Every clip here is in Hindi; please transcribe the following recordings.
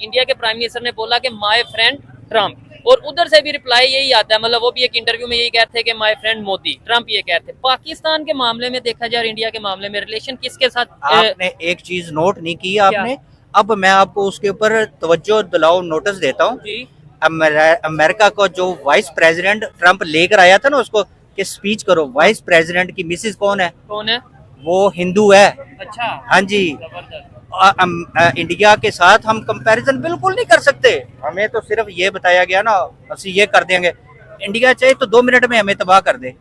इंडिया के प्राइम मिनिस्टर ने बोला कि माय फ्रेंड ट्रम्प, और उधर से भी रिप्लाई यही आता है, मतलब वो भी एक इंटरव्यू में यही कहते हैं कि माय फ्रेंड मोदी। ट्रम्प ये कहते हैं। पाकिस्तान के मामले में देखा जाए और इंडिया के मामले में रिलेशन किसके साथ? आपने एक चीज नोट नहीं की आपने, अब मैं आपको उसके ऊपर तवज्जो दिलाओ, नोटिस देता हूँ। अमेरिका को जो वाइस प्रेसिडेंट ट्रम्प लेकर आया था ना, उसको कि स्पीच करो, वाइस प्रेसिडेंट की मिसेज कौन है? वो हिंदू है। अच्छा, हाँ जी। इंडिया के साथ हम कंपैरिजन बिल्कुल नहीं कर सकते। हमें तो सिर्फ ये बताया गया ना, ਅਸੀਂ ये कर देंगे। इंडिया चाहे तो 2 मिनट में हमें तबाह कर दे।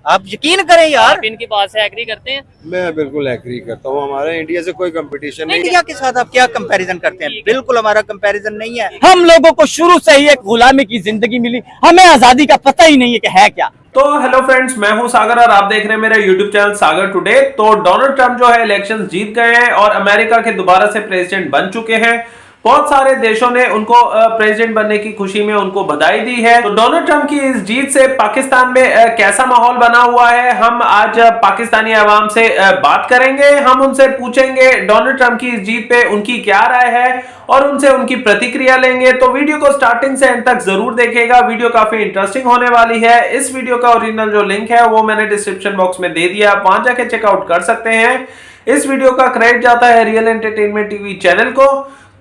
आप यकीन करें यार। आप इनकी बात से एग्री करते हैं? मैं बिल्कुल एग्री करता हूँ। हमारा इंडिया से कोई कंपटीशन नहीं। इंडिया के साथ आप क्या कंपैरिजन करते हैं? बिल्कुल हमारा कंपैरिजन नहीं है। हम लोगों को शुरू से ही एक गुलामी की जिंदगी मिली, हमें आजादी का पता ही नहीं है कि है क्या। तो हेलो फ्रेंड्स, मैं हूं सागर और आप देख रहे हैं मेरा यूट्यूब चैनल सागर टुडे। तो डोनाल्ड ट्रंप जो है इलेक्शन जीत गए हैं और अमेरिका के दोबारा से प्रेसिडेंट बन चुके हैं। बहुत सारे देशों ने उनको प्रेसिडेंट बनने की खुशी में उनको बधाई दी है। तो डोनाल्ड ट्रंप की इस जीत से पाकिस्तान में कैसा माहौल बना हुआ है, हम आज पाकिस्तानी अवाम से बात करेंगे। हम उनसे पूछेंगे डोनाल्ड ट्रंप की इस जीत पे उनकी क्या राय है और उनसे उनकी प्रतिक्रिया लेंगे। तो वीडियो को स्टार्टिंग से एंड तक जरूर देखिएगा, वीडियो काफी इंटरेस्टिंग होने वाली है। इस वीडियो का ओरिजिनल जो लिंक है वो मैंने डिस्क्रिप्शन बॉक्स में दे दिया, आप वहां जाके चेकआउट कर सकते हैं। इस वीडियो का क्रेडिट जाता है रियल एंटरटेनमेंट टीवी चैनल को।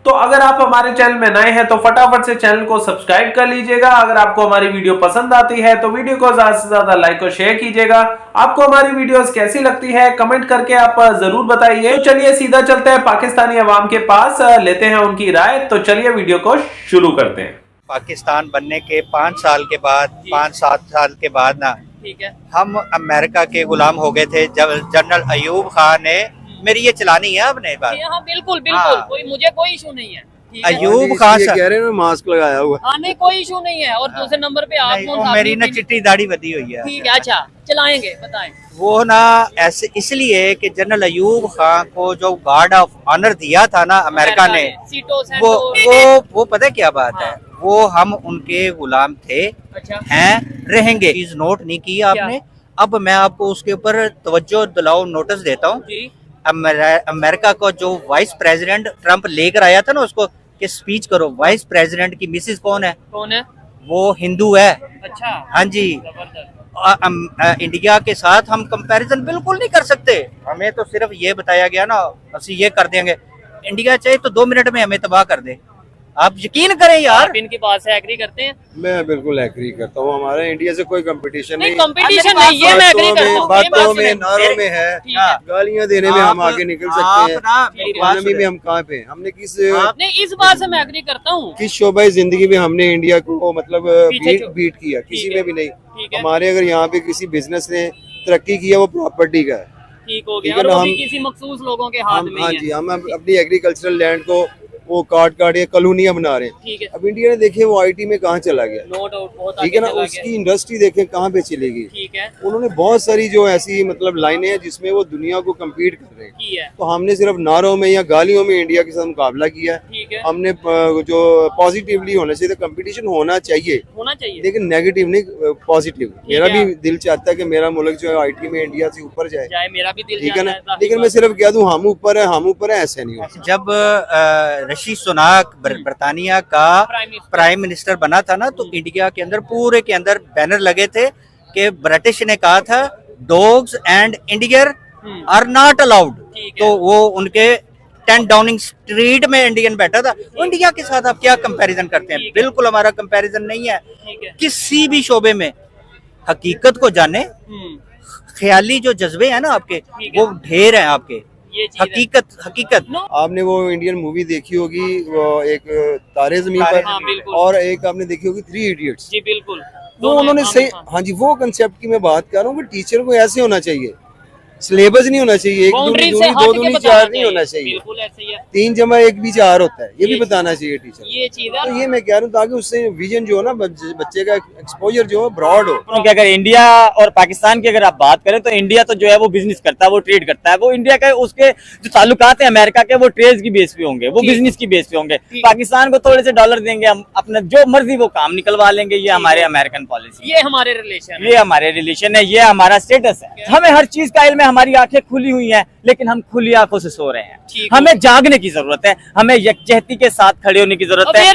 तो अगर आप हमारे चैनल में नए हैं तो फटाफट से चैनल को सब्सक्राइब कर लीजिएगा। अगर आपको हमारी वीडियो पसंद आती है तो वीडियो को ज्यादा से ज्यादा लाइक और शेयर कीजिएगा। आपको हमारी वीडियोस कैसी लगती है कमेंट करके आप जरूर बताइए। तो चलिए सीधा चलते हैं पाकिस्तानी अवाम के पास, लेते हैं उनकी राय। तो चलिए वीडियो को शुरू करते हैं। पाकिस्तान बनने के 5 साल के बाद, 5-7 साल के बाद ना, ठीक है, हम अमेरिका के गुलाम हो गए थे। जब जनरल अयूब खान ने, मेरी ये चलानी है आपने बात। हाँ बिल्कुल बिल्कुल, मुझे कोई इशू नहीं है। अयूब खान कह रहे हैं मास्क लगाया हुआ। हाँ नहीं, कोई इशू नहीं है। और दूसरे नंबर पे आप मेरी ना चिट्टी दाढ़ी बदी हुई है। ठीक है, अच्छा चलाएंगे, बताएं। वो ना ऐसे इसलिए कि जनरल अयूब खान को जो गार्ड ऑफ ऑनर दिया था ना अमेरिका ने, वो पता है क्या बात है, वो हम उनके गुलाम थे। अच्छा, हैं, रहेंगे। चीज नोट नहीं की आपने, अब मैं आपको उसके ऊपर तवज्जो दिलाओ, नोटिस देता हूँ। अमेरिका को जो वाइस प्रेसिडेंट ट्रम्प लेकर आया था ना, उसको कि स्पीच करो, वाइस प्रेसिडेंट की मिसेज कौन है? वो हिंदू है। अच्छा, हाँ जी। इंडिया के साथ हम कंपैरिजन बिल्कुल नहीं कर सकते। हमें तो सिर्फ ये बताया गया ना, ਅਸੀਂ ये कर देंगे। इंडिया चाहे तो 2 मिनट में हमें तबाह कर दे। आप यकीन करें यार। आप इनकी बात से एग्री करते हैं? मैं बिल्कुल एग्री करता हूँ। हमारा इंडिया से कोई कंपटीशन नहीं। कंपटीशन नहीं, ये मैं एग्री करता हूँ। बातों में, नारों में है, गालियाँ देने में हम आगे निकल सकते हैं। इकोनॉमी में हम कहाँ पे, हमने नहीं, इस बात से मैं एग्री करता हूँ। किस शोबा जिंदगी में हमने इंडिया को मतलब बीट किया? किसी में भी नहीं। हमारे अगर यहाँ पे किसी बिजनेस ने तरक्की किया वो प्रॉपर्टी का है। ठीक हो गया, और वो भी किसी मखसूस लोगों के हाथ में। हाँ जी, हम अपनी एग्रीकल्चरल लैंड को वो काट के कॉलोनियां बना रहे हैं। ठीक है। अब इंडिया ने देखे वो आईटी में कहाँ चला गया। नो डाउट, बहुत ठीक है ना, उसकी इंडस्ट्री देखें कहाँ पे चलेगी। ठीक है। उन्होंने बहुत सारी जो ऐसी मतलब लाइनें हैं जिसमें वो दुनिया को कम्पीट कर रहे हैं। तो हमने सिर्फ नारों में या गालियों में इंडिया के साथ मुकाबला किया है। हमने जो पॉजिटिवली होना चाहिए, कंपटीशन होना चाहिए, लेकिन नेगेटिव नहीं, पॉजिटिव। मेरा भी दिल चाहता है कि मेरा मुल्क जो है आईटी में इंडिया से ऊपर जाए, मेरा भी दिल, ठीक है ना, लेकिन मैं सिर्फ कह दूं हम ऊपर है, ऐसे नहीं हो। जब ऋषि सुनाक बर्तानिया का प्राइम मिनिस्टर बना था ना, तो इंडिया के अंदर पूरे के अंदर बैनर लगे थे कि ब्रिटिश ने कहा था dogs and Indian are not allowed. तो वो उनके 10 डाउनिंग स्ट्रीट में इंडियन बैठा था। इंडिया के साथ आप क्या कंपैरिजन करते हैं? बिल्कुल हमारा कंपैरिजन नहीं है। किसी भी शोबे में हकीकत को जाने, ख्याली जो जज्बे हैं ना आपके, वो ढेर हैं आपके। हकीकत। आपने वो इंडियन मूवी देखी होगी, वो एक तारे जमीन पर, और एक आपने देखी होगी 3 इडियट्स। जी बिल्कुल, वो उन्होंने सही, हाँ जी, वो कंसेप्ट की मैं बात कर रहा हूँ कि टीचर को ऐसे होना चाहिए, सिलेबस नहीं होना चाहिए, 1 दूनी 2 दूनी 4 नहीं होना चाहिए, 3 जमा 1 भी 4 होता है, ये भी बताना चाहिए टीचर। ये चीज है, तो ये मैं कह रहा हूँ ताकि उससे विजन जो है ना, बच्चे का एक्सपोजर जो है ब्रॉड हो। क्योंकि अगर इंडिया और पाकिस्तान की अगर आप बात करें तो इंडिया तो जो है वो बिजनेस करता है, वो ट्रेड करता है, वो इंडिया का उसके जो ताल्लुकात है अमेरिका के, वो ट्रेड की बेस पे होंगे, वो बिजनेस की बेस पे होंगे। पाकिस्तान को थोड़े से डॉलर देंगे, हम अपना जो मर्जी वो काम निकलवा लेंगे। ये हमारे अमेरिकन पॉलिसी, ये हमारे रिलेशन है, ये हमारा स्टेटस है। हमें हर चीज का इल्म है, हमारी आंखें खुली हुई हैं, लेकिन हम खुली आंखों से सो रहे हैं। ठीक हमें जागने की जरूरत है, हमें यकजहती के साथ खड़े होने की जरूरत है।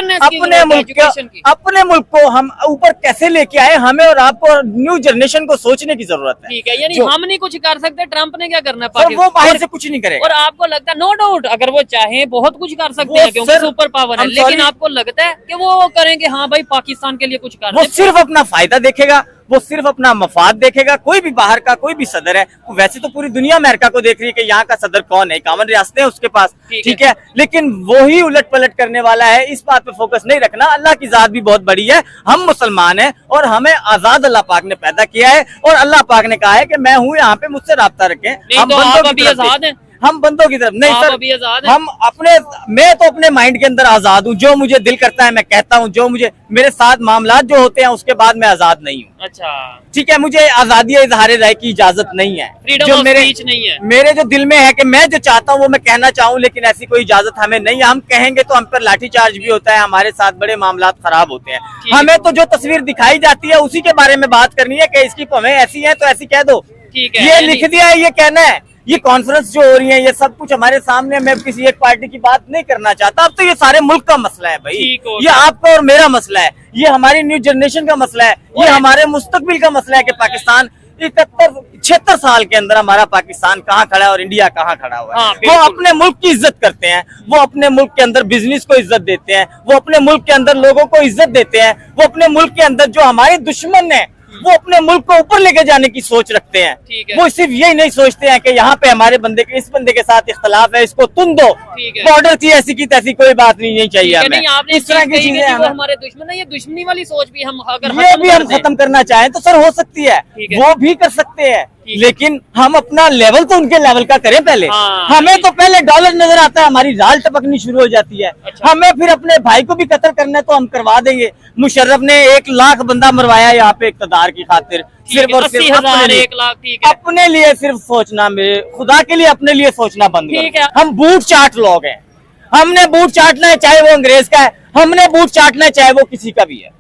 अपने मुल्क को हम ऊपर कैसे लेके आए, हमें और आपको न्यू जनरेशन को सोचने की जरूरत है। ठीक है, यानी हम नहीं कुछ कर सकते, ट्रंप ने क्या करना है? सर वो बाहर से कुछ नहीं करेगा। और आपको लगता है, नो डाउट, अगर वो चाहे बहुत कुछ कर सकते हैं क्योंकि सुपर पावर है, लेकिन आपको लगता है कि वो करेंगे हाँ भाई पाकिस्तान के लिए कुछ कर? वो सिर्फ अपना फायदा देखेगा, वो सिर्फ अपना मफाद देखेगा। कोई भी बाहर का कोई भी सदर है, वैसे तो पूरी दुनिया अमेरिका को देख रही है कि यहाँ का सदर कौन है, 51 रियासतें हैं उसके पास, ठीक है, लेकिन वो ही उलट पलट करने वाला है। इस बात पे फोकस नहीं रखना। अल्लाह की जात भी बहुत बड़ी है, हम मुसलमान हैं और हमें आजाद अल्लाह पाक ने पैदा किया है, और अल्लाह पाक ने कहा है कि मैं हूँ यहाँ पे, मुझसे राब्ता रखें। हम बंदों की तरफ नहीं सर, हम अपने, मैं तो अपने माइंड के अंदर आजाद हूँ, जो मुझे दिल करता है मैं कहता हूँ, जो मुझे मेरे साथ मामलात जो होते हैं उसके बाद मैं आजाद नहीं हूँ। अच्छा, ठीक है, मुझे आजादी इजहार राय की इजाजत नहीं है, जो मेरे जो दिल में है कि मैं जो चाहता हूँ वो मैं कहना चाहूँ, लेकिन ऐसी कोई इजाजत हमें नहीं है। हम कहेंगे तो हम पर लाठीचार्ज भी होता है, हमारे साथ बड़े मामलात खराब होते हैं। हमें तो जो तस्वीर दिखाई जाती है उसी के बारे में बात करनी है कि इसकी पवें ऐसी है तो ऐसी कह दो, ये लिख दिया है, ये कहना है। ये कॉन्फ्रेंस जो हो रही है, ये सब कुछ हमारे सामने, मैं किसी एक पार्टी की बात नहीं करना चाहता। अब तो ये सारे मुल्क का मसला है भाई, ये आपका और मेरा मसला है, ये हमारी न्यू जनरेशन का मसला है, ये हमारे मुस्तकबिल का मसला है कि पाकिस्तान 76 साल के अंदर हमारा पाकिस्तान कहाँ खड़ा है और इंडिया कहाँ खड़ा हुआ है। वो अपने मुल्क की इज्जत करते हैं, वो अपने मुल्क के अंदर बिजनेस को इज्जत देते हैं, वो अपने मुल्क के अंदर लोगों को इज्जत देते हैं, वो अपने मुल्क के अंदर जो हमारे दुश्मन है वो अपने मुल्क को ऊपर लेके जाने की सोच रखते हैं। वो सिर्फ यही नहीं सोचते हैं कि यहाँ पे हमारे बंदे के, इस बंदे के साथ इख्तलाफ है, इसको तुम दो, बॉर्डर की ऐसी की तैसी कोई बात नहीं चाहिए हमें। इस तरह की चीजें हमारे दुश्मन है, ये दुश्मनी वाली सोच भी हम अगर ये भी हम खत्म करना चाहें तो सर हो सकती है, वो भी कर सकते हैं, लेकिन हम अपना लेवल तो उनके लेवल का करें पहले। हमें तो पहले डॉलर नजर आता है, हमारी राल टपकनी शुरू हो जाती है। हमें फिर अपने भाई को भी कत्ल करना है तो हम करवा देंगे। मुशर्रफ ने 1 लाख बंदा मरवाया यहाँ पे इक़्तिदार की खातिर, सिर्फ और सिर्फ अपने लिए सिर्फ सोचना, मेरे खुदा के लिए अपने लिए सोचना बंद करो। हम बूट चाट लोग हैं, हमने बूट चाटना है, चाहे वो अंग्रेज का है, हमने बूट चाटना है चाहे वो किसी का भी है,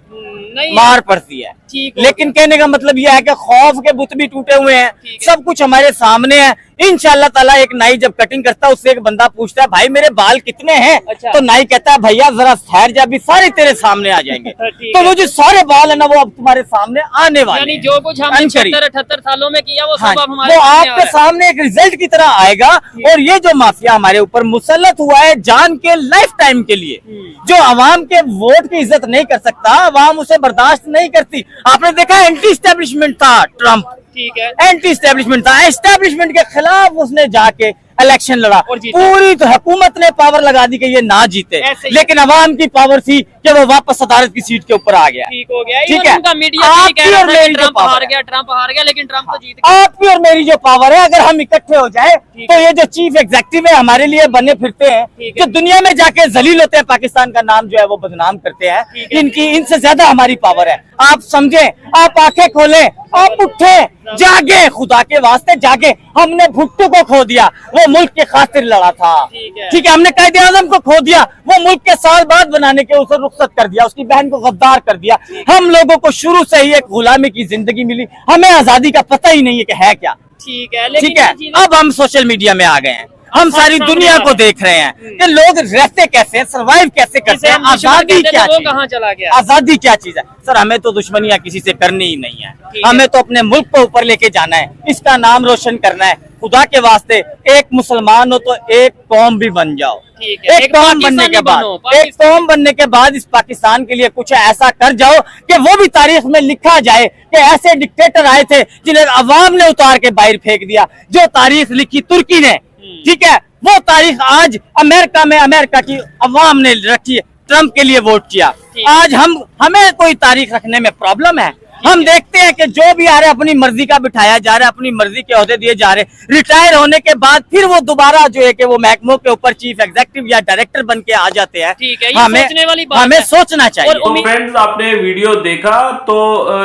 मार पड़ती है। लेकिन कहने का मतलब यह है कि खौफ के बुत भी टूटे हुए हैं, सब कुछ हमारे सामने है। इंशाअल्लाह ताला एक नाई जब कटिंग करता है उससे एक बंदा पूछता है भाई मेरे बाल कितने हैं, तो नाई कहता है भैया जरा ठहर जा, अभी सारे तेरे सामने आ जाएंगे। तो वो जो सारे बाल है ना वो अब तुम्हारे सामने आने वाले हैं। जो कुछ हमने 78 सालों में किया वो सब वो आपके सामने एक रिजल्ट की तरह आएगा। और ये जो माफिया हमारे ऊपर मुसल्लत हुआ है जान के लाइफ टाइम के लिए, जो अवाम के वोट की इज्जत नहीं कर सकता, अवाम उसे बर्दाश्त नहीं करती। आपने देखा एंटी एस्टेब्लिशमेंट था ट्रम्प, ठीक है, एंटी एस्टेब्लिशमेंट था, एस्टेब्लिशमेंट के खिलाफ उसने जाके इलेक्शन लड़ा, पूरी तो हुकूमत ने पावर लगा दी कि ये ना जीते, लेकिन अवाम की पावर थी कि वो वापस सदारत की सीट के ऊपर आ गया। ठीक हो गया, ठीक है, आपकी और मेरी जो पावर है, ट्रम्प हार गया लेकिन ट्रम्प तो जीत गया। आपकी और मेरी जो पावर है, अगर हम इकट्ठे हो जाए तो ये जो चीफ एग्जीक्यूटिव है हमारे लिए बने फिरते हैं, जो दुनिया में जाके जलील होते हैं, पाकिस्तान का नाम जो है वो बदनाम करते हैं, इनकी इनसे ज्यादा हमारी पावर है। आप समझे, आप आंखें खोलें, आप उठे, जागे, खुदा के वास्ते जागे। हमने भुट्टो को खो दिया, वो मुल्क के खातिर लड़ा था, ठीक है, हमने कायदे आजम को खो दिया, वो मुल्क के साल बाद बनाने के उसे रुखसत कर दिया, उसकी बहन को गद्दार कर दिया। हम लोगों को शुरू से ही एक गुलामी की जिंदगी मिली, हमें आजादी का पता ही नहीं है कि है क्या। ठीक है, ठीक है, अब हम सोशल मीडिया में आ गए हैं, हम सारी दुनिया को देख रहे हैं कि लोग रहते कैसे हैं, सर्वाइव कैसे करते हैं, आजादी क्या चीज, कहाँ चला गया, आजादी क्या चीज है। सर हमें तो दुश्मनियां किसी से करनी ही नहीं है, हमें तो अपने मुल्क को ऊपर लेके जाना है, इसका नाम रोशन करना है। खुदा के वास्ते एक मुसलमान हो तो एक कौम भी बन जाओ, एक कौम बनने के बाद, एक कौम बनने के बाद इस पाकिस्तान के लिए कुछ ऐसा कर जाओ कि वो भी तारीख में लिखा जाए कि ऐसे डिक्टेटर आए थे जिन्हें अवाम ने उतार के बाहर फेंक दिया। जो तारीख लिखी तुर्की ने, ठीक है, वो तारीख आज अमेरिका में अमेरिका की अवाम ने रखी, ट्रम्प के लिए वोट किया। आज हमें कोई तारीख रखने में प्रॉब्लम है? हम देखते हैं कि जो भी आ रहे अपनी मर्जी का बिठाया जा रहा है, अपनी मर्जी के ओहदे दिए जा रहे हैं, रिटायर होने के बाद फिर वो दोबारा जो है कि वो महकमों के ऊपर चीफ एग्जीक्यूटिव या डायरेक्टर बन के आ जाते हैं। ठीक है, ये सोचने वाली बात हमें सोचना चाहिए। तो फ्रेंड्स, आपने वीडियो देखा तो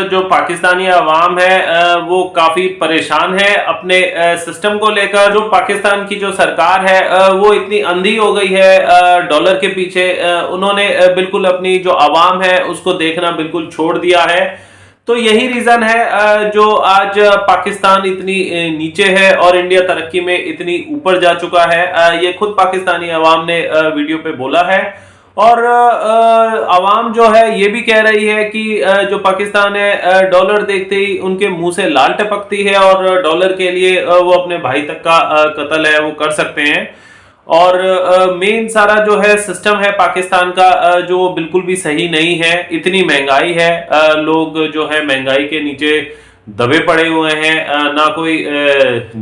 जो पाकिस्तानी अवाम है वो काफी परेशान है अपने सिस्टम को लेकर। जो पाकिस्तान की जो सरकार है वो इतनी अंधी हो गई है डॉलर के पीछे, उन्होंने बिल्कुल अपनी जो अवाम है उसको देखना बिल्कुल छोड़ दिया है। तो यही रीजन है जो आज पाकिस्तान इतनी नीचे है और इंडिया तरक्की में इतनी ऊपर जा चुका है। ये खुद पाकिस्तानी अवाम ने वीडियो पे बोला है। और अवाम जो है ये भी कह रही है कि जो पाकिस्तान है डॉलर देखते ही उनके मुंह से लाल टपकती है और डॉलर के लिए वो अपने भाई तक का कत्ल है वो कर सकते हैं। और मेन सारा जो है सिस्टम है पाकिस्तान का जो बिल्कुल भी सही नहीं है। इतनी महंगाई है, लोग जो है महंगाई के नीचे दबे पड़े हुए हैं, ना कोई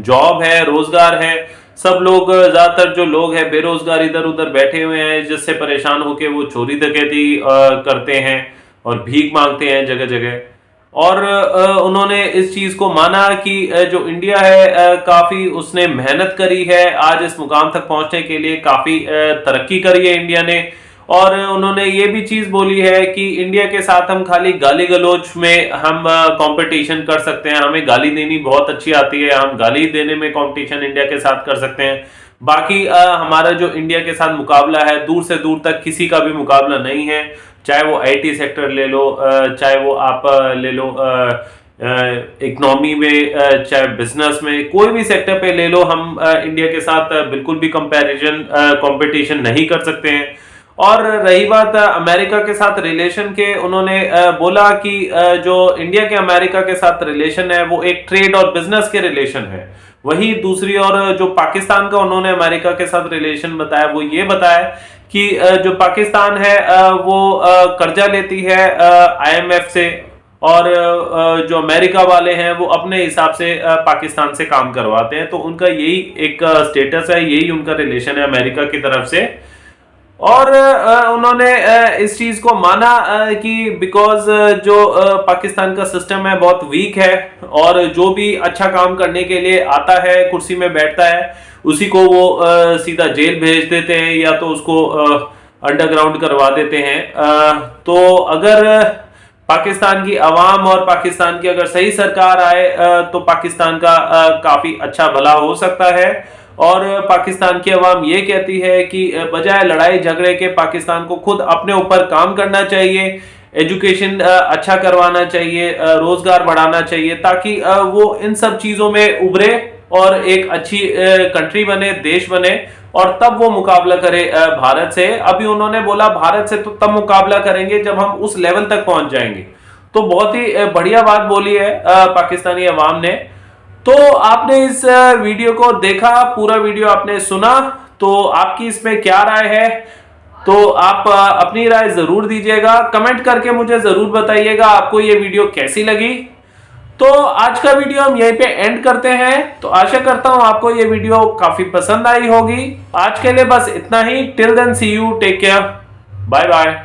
जॉब है, रोजगार है। सब लोग, ज्यादातर जो लोग हैं बेरोजगार इधर उधर बैठे हुए हैं, जिससे परेशान होकर वो चोरी डकैती करते हैं और भीख मांगते हैं जगह जगह। और उन्होंने इस चीज को माना कि जो इंडिया है काफी उसने मेहनत करी है, आज इस मुकाम तक पहुंचने के लिए काफी तरक्की करी है इंडिया ने। और उन्होंने ये भी चीज बोली है कि इंडिया के साथ हम खाली गाली गलोच में हम कंपटीशन कर सकते हैं, हमें गाली देनी बहुत अच्छी आती है, हम गाली देने में कंपटीशन इंडिया के साथ कर सकते हैं। बाकी हमारा जो इंडिया के साथ मुकाबला है दूर से दूर तक किसी का भी मुकाबला नहीं है। चाहे वो आईटी सेक्टर ले लो, चाहे वो आप ले लो इकोनॉमी में, चाहे बिजनेस में, कोई भी सेक्टर पे ले लो, हम इंडिया के साथ बिल्कुल भी कंपटीशन नहीं कर सकते हैं। और रही बात अमेरिका के साथ रिलेशन के, उन्होंने बोला कि जो इंडिया के अमेरिका के साथ रिलेशन है वो एक ट्रेड और बिजनेस के रिलेशन है। वही दूसरी और जो पाकिस्तान का उन्होंने अमेरिका के साथ रिलेशन बताया वो ये बताया कि जो पाकिस्तान है वो कर्जा लेती है आईएमएफ से, और जो अमेरिका वाले हैं वो अपने हिसाब से पाकिस्तान से काम करवाते हैं। तो उनका यही एक स्टेटस है, यही उनका रिलेशन है अमेरिका की तरफ से। और उन्होंने इस चीज को माना कि बिकॉज जो पाकिस्तान का सिस्टम है बहुत वीक है और जो भी अच्छा काम करने के लिए आता है, कुर्सी में बैठता है, उसी को वो सीधा जेल भेज देते हैं या तो उसको अंडरग्राउंड करवा देते हैं। तो अगर पाकिस्तान की आवाम और पाकिस्तान की अगर सही सरकार आए तो पाकिस्तान का काफी अच्छा भला हो सकता है। और पाकिस्तान की आवाम ये कहती है कि बजाय लड़ाई झगड़े के पाकिस्तान को खुद अपने ऊपर काम करना चाहिए, एजुकेशन अच्छा करवाना चाहिए, रोजगार बढ़ाना चाहिए, ताकि वो इन सब चीजों में उभरे और एक अच्छी कंट्री बने, देश बने, और तब वो मुकाबला करे भारत से। अभी उन्होंने बोला भारत से तो तब मुकाबला करेंगे जब हम उस लेवल तक पहुंच जाएंगे। तो बहुत ही बढ़िया बात बोली है पाकिस्तानी अवाम ने। तो आपने इस वीडियो को देखा, पूरा वीडियो आपने सुना, तो आपकी इसमें क्या राय है? तो आप अपनी राय जरूर दीजिएगा, कमेंट करके मुझे जरूर बताइएगा आपको ये वीडियो कैसी लगी। तो आज का वीडियो हम यहीं पे एंड करते हैं। तो आशा करता हूं आपको ये वीडियो काफी पसंद आई होगी। आज के लिए बस इतना ही। Till then see you, take care, bye bye.